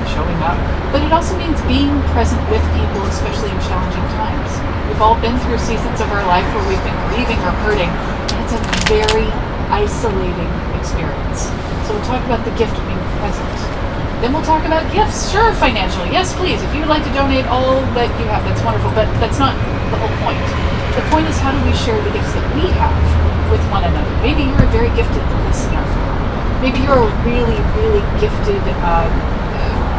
and showing up, but it also means being present with people, especially in challenging times. We've all been through seasons of our life where we've been grieving or hurting, and it's a very isolating experience. So we'll talk about the gift of being present. Then we'll talk about gifts. Sure, financial. Yes, please. If you would like to donate all that you have, that's wonderful, but that's not the whole point. The point is, how do we share the gifts that we have with one another? Maybe you're a very gifted listener. Maybe you're a really, really gifted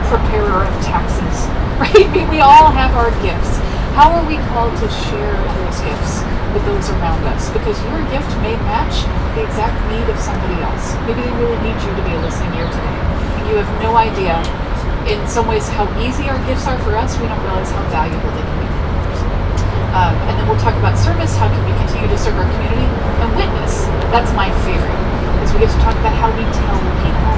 preparer of taxes, right? We all have our gifts. How are we called to share those gifts with those around us? Because your gift may match the exact need of somebody else. Maybe they really need you to be a listening ear today. And you have no idea, in some ways, how easy our gifts are for us. We don't realize how valuable they can be for others. And then we'll talk about service. How can we continue to serve our community? And witness. That's my favorite, because we get to talk about how we tell people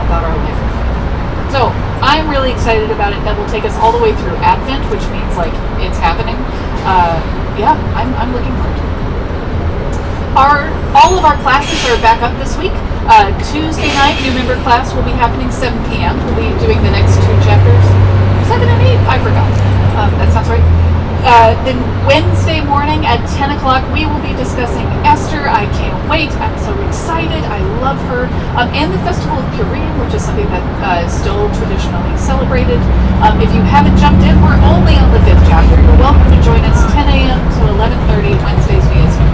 about our life of faith. So I'm really excited about it. That will take us all the way through Advent, which means like it's happening. I'm looking forward to it. All of our classes are back up this week. Tuesday night, new member class will be happening 7 p.m. We'll be doing the next 2 chapters. 7 and 8? I forgot. That sounds right. Then Wednesday morning at 10 o'clock, we will be discussing Esther. I can't wait. I'm so excited. I love her. And the Festival of Purim, which is something that is still traditionally celebrated. If you haven't jumped in, we're only on the 5th chapter. You're welcome to join us 10 a.m. to 11:30 Wednesdays via Zoom.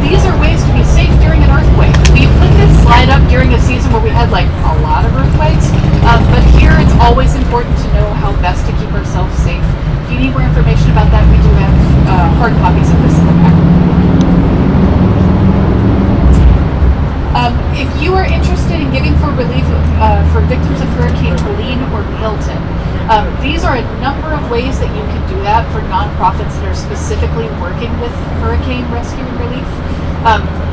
These are ways to be safe during an earthquake. We put this slide up during a season where we had like a lot of earthquakes, but here it's always important to know how best to keep ourselves safe. If you need more information about that, we do have hard copies of this in the back. If you are interested in giving for relief for victims of Hurricane Helene or Milton, these are a number of ways that you can do that for nonprofits that are specifically working with hurricane rescue and relief.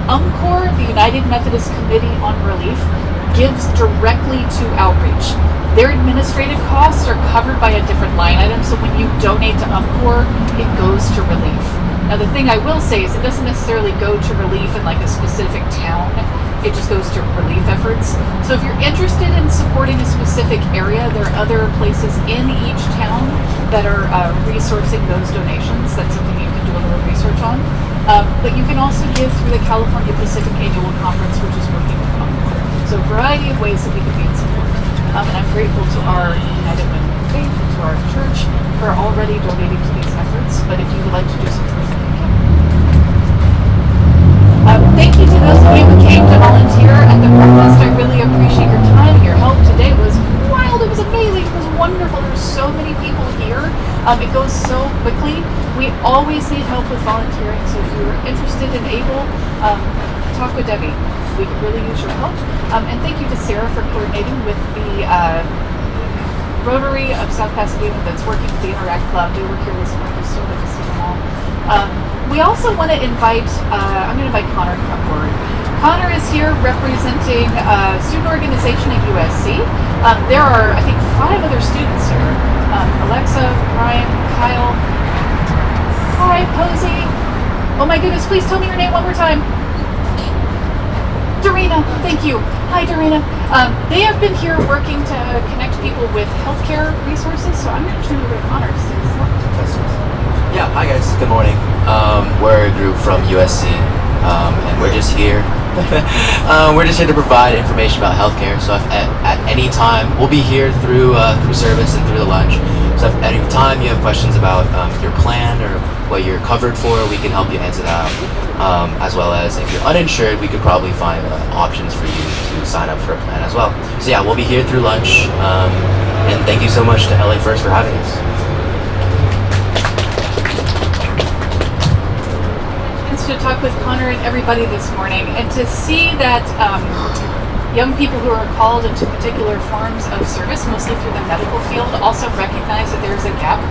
UMCOR, the United Methodist Committee on Relief, gives directly to outreach. Their administrative costs are covered by a different line item, so when you donate to UMCOR, it goes to relief. Now the thing I will say is it doesn't necessarily go to relief in like a specific town. It just goes to relief efforts. So if you're interested in supporting a specific area, there are other places in each town that are resourcing those donations. That's something you can do a little research on. But you can also give through the California Pacific Annual Conference, which is working with UMCOR. So a variety of ways that we can be in support. And I'm grateful to our United Women in Faith and to our church for already donating to these efforts. But if you would like to do some first, you can. Thank you to those of you who came to volunteer at the breakfast. I really appreciate your time and your help. Today was wild. It was amazing. It was wonderful. There's so many people here. It goes so quickly. We always need help with volunteering. So if you're interested and able, talk with Debbie. We could really use your help. And thank you to Sarah for coordinating with the Rotary of South Pasadena that's working with the Interact Club. They were here this morning. It was so good to see them all. We also want to invite, I'm going to invite Connor to come forward. Connor is here representing a student organization at USC. There are, I think, 5 other students here. Alexa, Ryan, Kyle. Hi, Posey. Oh my goodness, please tell me your name one more time. Dorina, thank you. Hi, Dorina. They have been here working to connect people with healthcare resources, so I'm going to turn it over to Connor to say this. Yeah, hi guys, good morning. We're a group from USC, and we're just here. We're just here to provide information about healthcare. So if at any time, we'll be here through service and through the lunch. So if at any time you have questions about your plan or what you're covered for, we can help you answer that. As well as if you're uninsured, we could probably find options for you to sign up for a plan as well. So yeah, we'll be here through lunch. And thank you so much to LA First for having us. To talk with Connor and everybody this morning, and to see that young people who are called into particular forms of service, mostly through the medical field, also recognize that there's a gap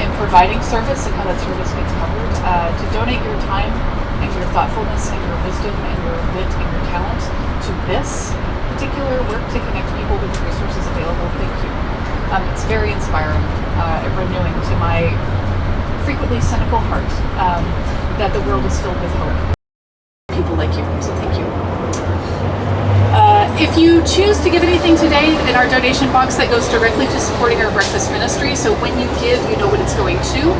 in providing service and how that service gets covered. To donate your time and your thoughtfulness and your wisdom and your wit and your talent to this particular work to connect people with the resources available, thank you. It's very inspiring and renewing to my frequently cynical heart. That the world is filled with hope. People like you, so thank you. If If you choose to give anything today in our donation box, that goes directly to supporting our breakfast ministry. So when you give, you know what it's going to.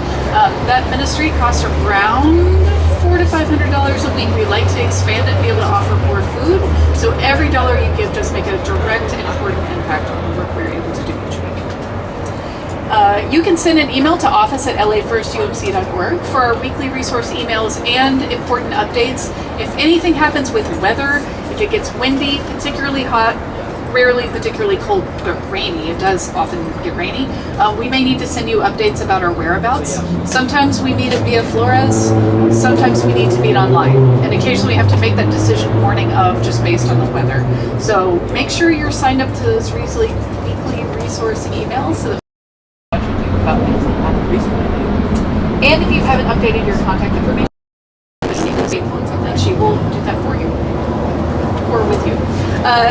That ministry costs around $400 to $500 a week. We like to expand it, be able to offer more food. So every dollar you give does make a direct and important impact on the work we're able to do each week. You can send an email to office@lafirst.umc.org for our weekly resource emails and important updates. If anything happens with weather, if it gets windy, particularly hot, rarely particularly cold, but rainy, it does often get rainy, we may need to send you updates about our whereabouts. Sometimes we meet at Via Flores, sometimes we need to meet online, and occasionally we have to make that decision morning of just based on the weather. So make sure you're signed up to those weekly resource emails so that about things like that. And if you haven't updated your contact information, she will do that for you or with you.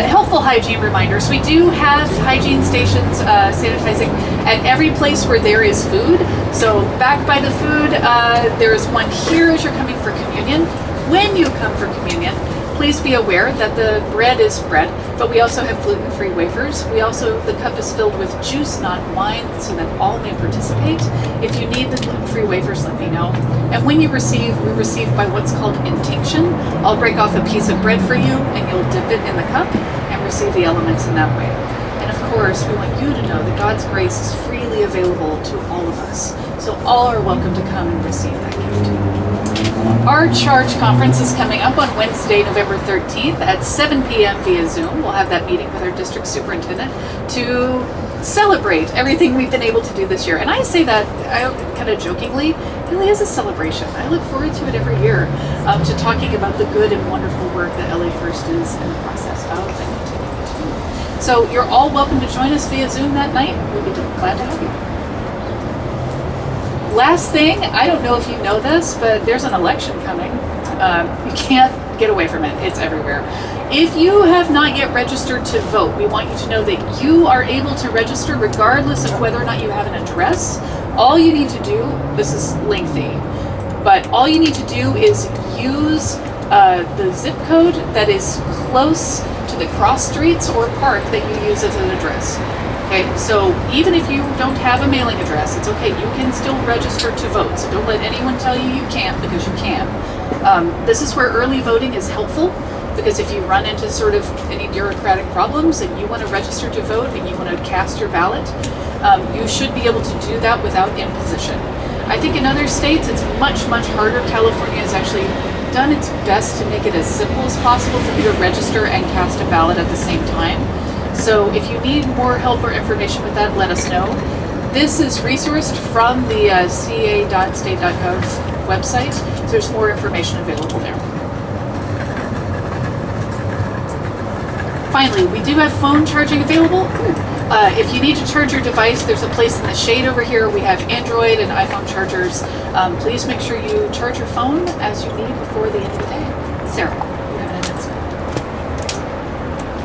Helpful hygiene reminders. We do have hygiene stations sanitizing at every place where there is food. So back by the food, there is one here as you're coming for communion. When you come for communion, please be aware that the bread is bread, but we also have gluten-free wafers. The cup is filled with juice, not wine, so that all may participate. If you need the gluten-free wafers, let me know. And when you receive, we receive by what's called intinction. I'll break off a piece of bread for you, and you'll dip it in the cup and receive the elements in that way. And of course, we want you to know that God's grace is freely available to all of us. So all are welcome to come and receive that gift. Our Charge Conference is coming up on Wednesday, November 13th at 7 p.m. via Zoom. We'll have that meeting with our district superintendent to celebrate everything we've been able to do this year. And I say that kind of jokingly, it really is a celebration. I look forward to it every year, to talking about the good and wonderful work that LA First is in the process of and continuing to do. So you're all welcome to join us via Zoom that night. We'll be glad to have you. Last thing, I don't know if you know this, but there's an election coming. You can't get away from it. It's everywhere. If you have not yet registered to vote, we want you to know that you are able to register regardless of whether or not you have an address. All you need to do, this is lengthy, but all you need to do is use the zip code that is close to the cross streets or park that you use as an address. Okay, so even if you don't have a mailing address, it's okay. You can still register to vote. So don't let anyone tell you you can't, because you can. This is where early voting is helpful, because if you run into sort of any bureaucratic problems and you want to register to vote and you want to cast your ballot, you should be able to do that without imposition. I think in other states it's much, much harder. California has actually done its best to make it as simple as possible for you to register and cast a ballot at the same time. So if you need more help or information with that, let us know. This is resourced from the ca.state.gov website, so there's more information available there. Finally, we do have phone charging available. If you need to charge your device, there's a place in the shade over here. We have Android and iPhone chargers. Please make sure you charge your phone as you need before the end of the day. Sarah, you have an announcement.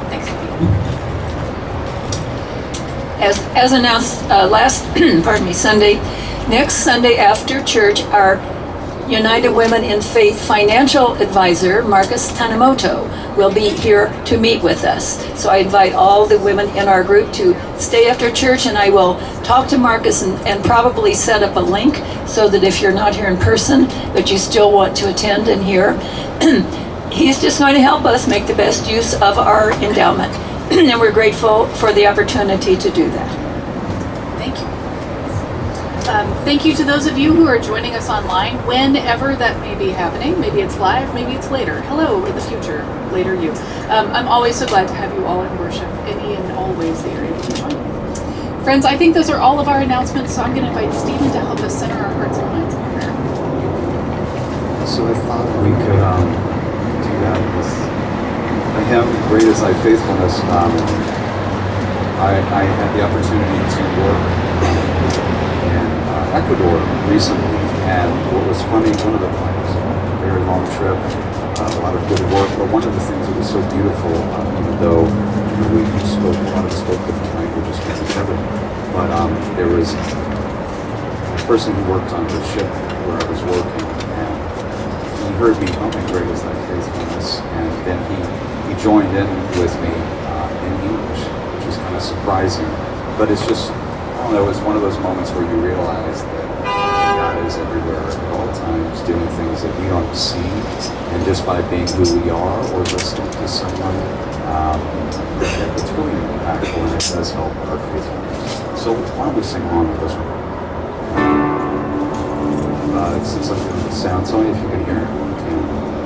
Thanks. As announced last Sunday, next Sunday after church, our United Women in Faith financial advisor, Marcus Tanimoto, will be here to meet with us. So I invite all the women in our group to stay after church, and I will talk to Marcus and probably set up a link so that if you're not here in person, but you still want to attend and hear, he's just going to help us make the best use of our endowment. And we're grateful for the opportunity to do that. Thank you. Thank you to those of you who are joining us online, whenever that may be happening. Maybe it's live, maybe it's later. Hello, in the future, later you. I'm always so glad to have you all in worship, any and all ways that you're able to join. Friends, I think those are all of our announcements, so I'm going to invite Stephen to help us center our hearts and minds in prayer. So I thought we could do that with a hymn, Great is Thy Faithfulness. I had the opportunity to work in Ecuador recently, and what was funny, one of the times, a very long trip, a lot of good work, but one of the things that was so beautiful, even though we spoke, a lot of spoke different languages from each other, but there was a person who worked on the ship where I was working, and he heard me humming Great is Thy Faithfulness, and then he joined in with me surprising, but it's just, I don't know, it's one of those moments where you realize that God is everywhere at all times, doing things that we don't see, and just by being who we are or listening to someone, it's really impactful and it does help our faithfulness. So why don't we sing along with this one? Since I'm doing the sound, tell me if you can hear it.